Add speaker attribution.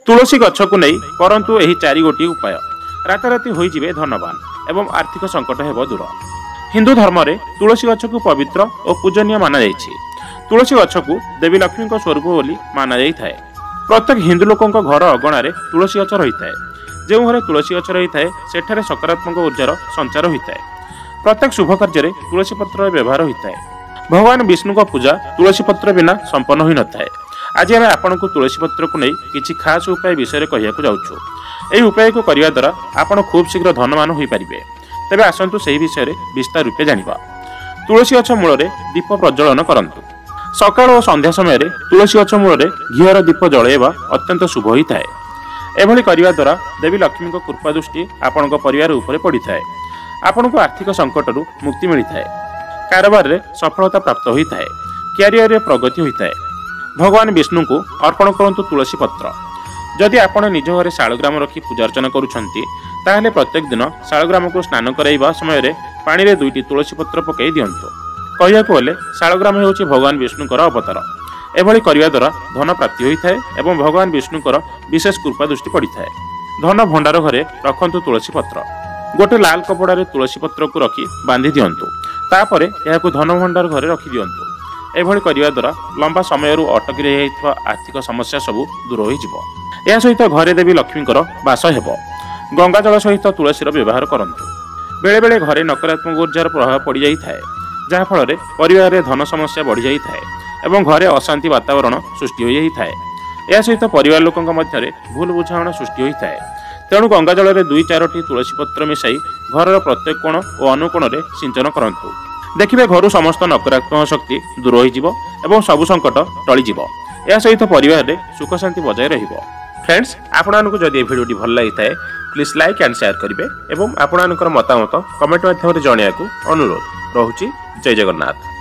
Speaker 1: तुलसी गछ को नहीं करंतु एही चारि गोटी उपाय राताराति होइजिबे धनवान एवं आर्थिक संकट हेबो दूर। हिंदू धर्म रे तुलसी गछ को पवित्र और पूजनीय माना जाइछि। तुलसी गछ को देवी लक्ष्मी स्वरूप बोली माना जाइथाय। प्रत्येक हिंदू लोकों घर अगणारे तुलसी गछ रहिथाय। जो घरे तुलसी गछ रहिथाय सेठारे सकारात्मक ऊर्जार संचार होइथाय। प्रत्येक शुभ कार्य तुलसी पत्र व्यवहार होइथाय। भगवान विष्णु को पूजा तुलसी पत्र बिना संपन्न होई नथाय। आज आम आपण को तुलसी पत्र को नहीं किसी खास उपाय विषय कहया जाऊँ। यही उपाय को करने द्वारा आपण खूब शीघ्र धनवान हो पारे। तेबे आसतु से विषय विस्तार रूपे जानिबा। तुलसी गछ मूल दीप प्रज्वलन करंतु। सकाळ और संध्या समय तुलसी गछ मूल घीर दीप जलैवा अत्यंत शुभ होता है। एभली करने द्वारा देवी लक्ष्मी कृपा दृष्टि आपण परिवार उपरे पड़िଥାଏ। आपण को आर्थिक संकट मुक्ति मिलता है। कारोबार रे सफलता प्राप्त होता है। क्यारियर रे प्रगति होता है। भगवान विष्णु को अर्पण करंतु तुलसी पत्र। जदि आपण निज घरे शालग्राम रखी पूजा अर्चना करुछंती ताहले प्रत्येक दिन शालग्राम को स्नान कराइबा समय रे पानी रे 2टी तुलसी पत्र पकई दियंतु। कहया को बोले शालग्राम हेउची भगवान विष्णुकर अवतार। एभली करिया द्वारा धन प्राप्ति होइथाय एवं भगवान विष्णुकर विशेष कृपा दृष्टि पड़िथाय। धन भंडार घरे रखंतु तुलसी पत्र। गोटे लाल कपड़ा रे तुलसी पत्र को रखी बांधि दियंतु। तापरे एहाकु धन भंडार घरे रखी दियंतु। एभली करिया द्वारा लंबा समय अटकी रही आर्थिक समस्या सबू दूर हो। यह सहित घरे देवी लक्ष्मीकर बास हेबो। गंगा जल सहित तुलसीर व्यवहार करंतु। बेले बेले घरे नकारात्मक ऊर्जार प्रभाव पड़ जाए जहाँ फल परिवार में धन समस्या बढ़ी जाए एवं घरे अशांति वातावरण सृष्टि हो जाए। यह सहित परिवार लोकों मध्य भूल बुझाणा सृष्टि होता है। तेणु गंगा जल में 2-4टी तुलसी पत्र मिसाई घर प्रत्येक कोण और अनुकोण में सिंचन करंतु। देखिए घर समस्त नकारात्मक शक्ति दूर हो सबु संकट टलीज। यह सहित परिवार में सुख शांति बजाय रहिबो। फ्रेंड्स, आपको जदि भिडियो भल लगी था प्लीज लाइक एंड शेयर करेंगे और आपणकर मतामत कमेंट माध्यम जनवाक अनुरोध। रहुछि। जय जगन्नाथ।